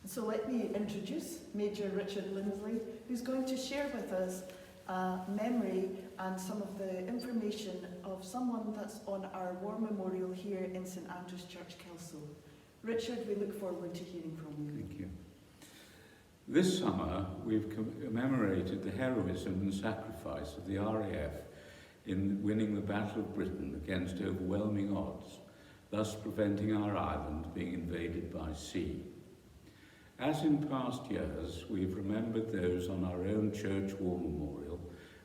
So let me introduce Major Richard Lindsley, who's going to share with us a memory and some of the information of someone that's on our war memorial here in St Andrew's Church, Kelso. Richard, we look forward to hearing from you. Thank you. This summer we've commemorated the heroism and sacrifice of the RAF in winning the Battle of Britain against overwhelming odds, thus preventing our island being invaded by sea. As in past years, we've remembered those on our own church war memorial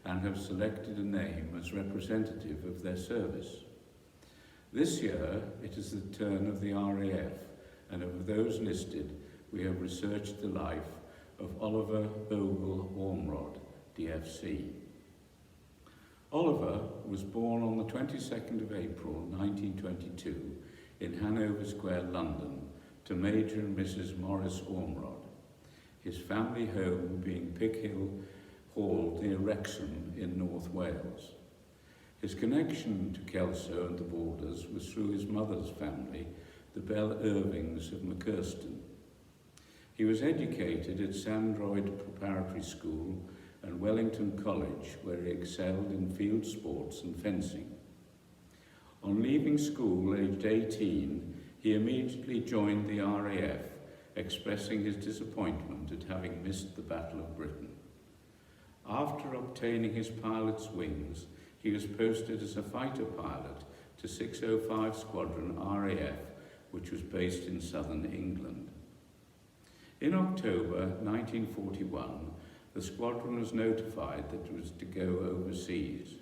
and have selected a name as representative of their service. This year, it is the turn of the RAF, and of those listed, we have researched the life of Oliver Ogle Ormrod, DFC. Oliver was born on the 22nd of April 1922 in Hanover Square, London, to Major and Mrs. Morris Ormrod, his family home being Pickhill Hall near Wrexham in North Wales. His connection to Kelso and the borders was through his mother's family, the Bell Irvings of Mercurston. He was educated at Sandroyd Preparatory School and Wellington College, where he excelled in field sports and fencing. On leaving school, aged 18, he immediately joined the RAF, expressing his disappointment at having missed the Battle of Britain. After obtaining his pilot's wings, he was posted as a fighter pilot to 605 Squadron RAF, which was based in southern England. In October 1941, the squadron was notified that it was to go overseas.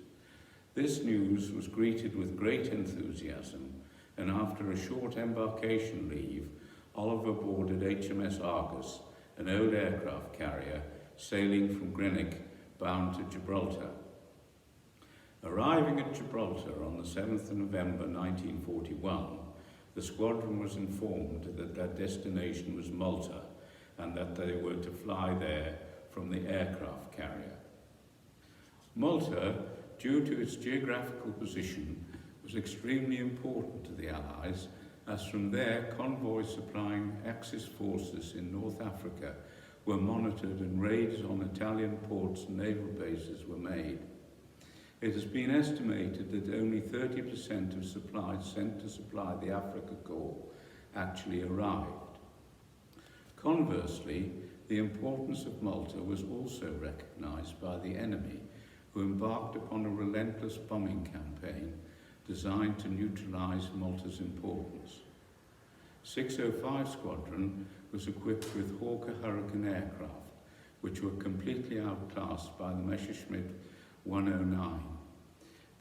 This news was greeted with great enthusiasm, and after a short embarkation leave, Oliver boarded HMS Argus, an old aircraft carrier, sailing from Greenock bound to Gibraltar. Arriving at Gibraltar on the 7th of November 1941, the squadron was informed that their destination was Malta and that they were to fly there from the aircraft carrier. Malta, due to its geographical position, was extremely important to the Allies, as from there convoys supplying Axis forces in North Africa were monitored and raids on Italian ports and naval bases were made. It has been estimated that only 30% of supplies sent to supply the Africa Corps actually arrived. Conversely, the importance of Malta was also recognised by the enemy, who embarked upon a relentless bombing campaign designed to neutralise Malta's importance. 605 Squadron was equipped with Hawker Hurricane aircraft, which were completely outclassed by the Messerschmitt 109.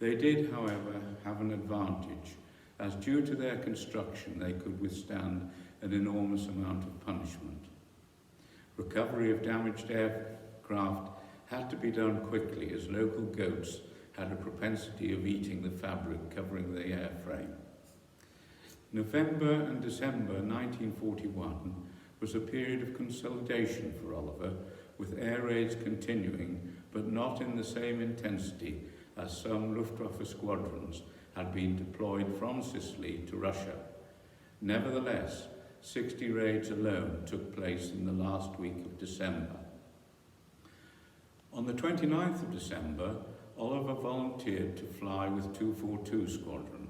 They did, however, have an advantage, as due to their construction they could withstand an enormous amount of punishment. Recovery of damaged aircraft had to be done quickly, as local goats had a propensity of eating the fabric covering the airframe. November and December 1941 was a period of consolidation for Oliver, with air raids continuing, but not in the same intensity as some Luftwaffe squadrons had been deployed from Sicily to Russia. Nevertheless, 60 raids alone took place in the last week of December. On the 29th of December, Oliver volunteered to fly with 242 Squadron.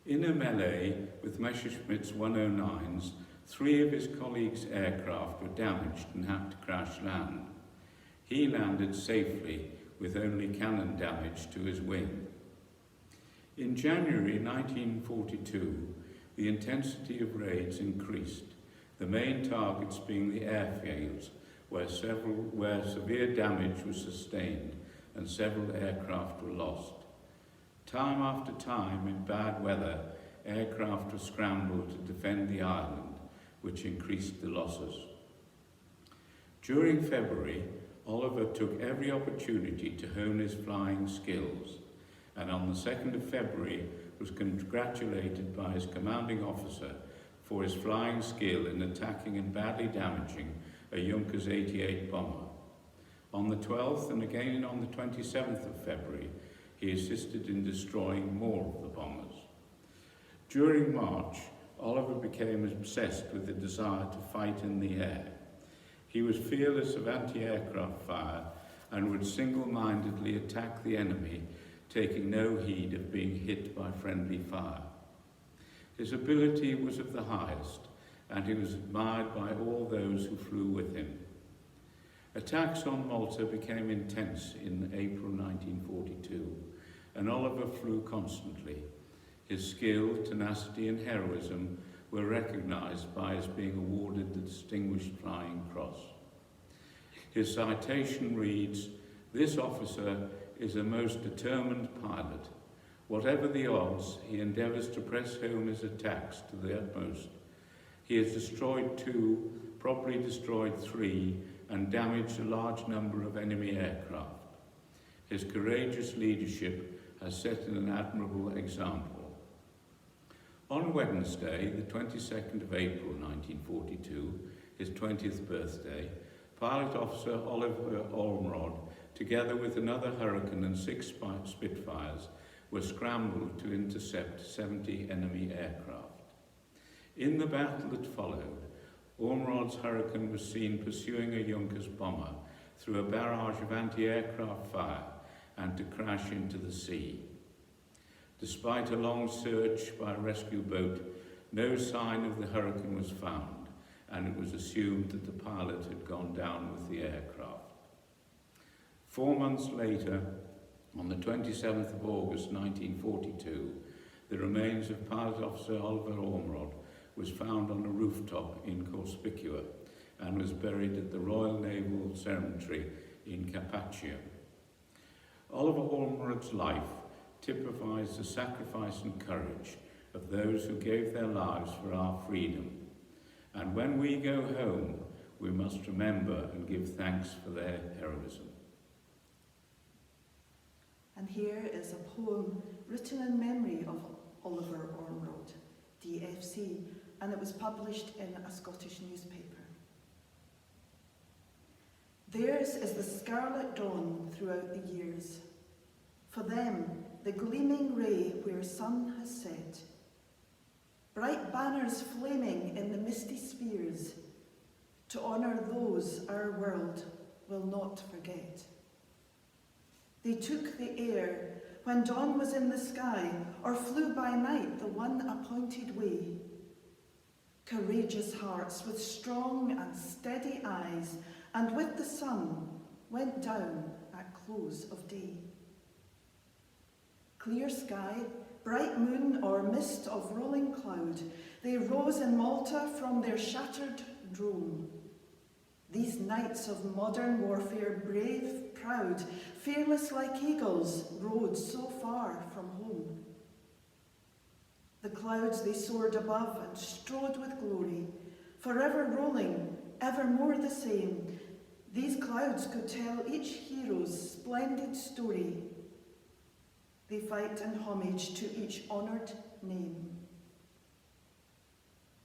In a melee with Messerschmitt's 109s, 3 of his colleagues' aircraft were damaged and had to crash land. He landed safely with only cannon damage to his wing. In January 1942, the intensity of raids increased, the main targets being the airfields, where severe damage was sustained and several aircraft were lost. Time after time, in bad weather, aircraft were scrambled to defend the island, which increased the losses. During February, Oliver took every opportunity to hone his flying skills, and on the 2nd of February was congratulated by his commanding officer for his flying skill in attacking and badly damaging a Junkers 88 bomber. On the 12th and again on the 27th of February, he assisted in destroying more of the bombers. During March, Oliver became obsessed with the desire to fight in the air. He was fearless of anti-aircraft fire and would single-mindedly attack the enemy, taking no heed of being hit by friendly fire. His ability was of the highest, and he was admired by all those who flew with him. Attacks on Malta became intense in April 1942, and Oliver flew constantly. His skill, tenacity and heroism were recognised by his being awarded the Distinguished Flying Cross. His citation reads, "This officer is a most determined pilot. Whatever the odds, he endeavours to press home his attacks to the utmost. He has destroyed 2, properly destroyed 3, and damaged a large number of enemy aircraft. His courageous leadership has set an admirable example." On Wednesday, the 22nd of April 1942, his 20th birthday, Pilot Officer Oliver Ormrod, together with another Hurricane and 6 Spitfires, were scrambled to intercept 70 enemy aircraft. In the battle that followed, Ormrod's Hurricane was seen pursuing a Junkers bomber through a barrage of anti-aircraft fire and to crash into the sea. Despite a long search by a rescue boat, no sign of the Hurricane was found, and it was assumed that the pilot had gone down with the aircraft. 4 months later, on the 27th of August 1942, the remains of Pilot Officer Oliver Ormrod was found on a rooftop in Corspicua and was buried at the Royal Naval Cemetery in Carpaccio. Oliver Ormrod's life typifies the sacrifice and courage of those who gave their lives for our freedom. And when we go home, we must remember and give thanks for their heroism. And here is a poem written in memory of Oliver Ormrod, DFC, and it was published in a Scottish newspaper. Theirs is the scarlet dawn throughout the years. For them, the gleaming ray where sun has set. Bright banners flaming in the misty spheres, to honour those our world will not forget. They took the air when dawn was in the sky, or flew by night the one appointed way. Courageous hearts with strong and steady eyes, and with the sun went down at close of day. Clear sky, bright moon or mist of rolling cloud, they rose in Malta from their shattered drome. These knights of modern warfare, brave, proud, fearless like eagles, rode so far from home. The clouds they soared above and strode with glory, forever rolling, ever more the same. These clouds could tell each hero's splendid story. They fight in homage to each honoured name.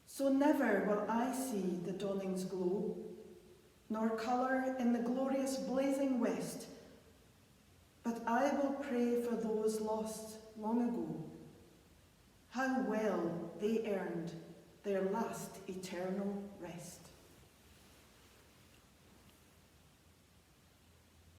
So never will I see the dawning's glow, nor colour in the glorious blazing west, but I will pray for those lost long ago. How well they earned their last eternal rest.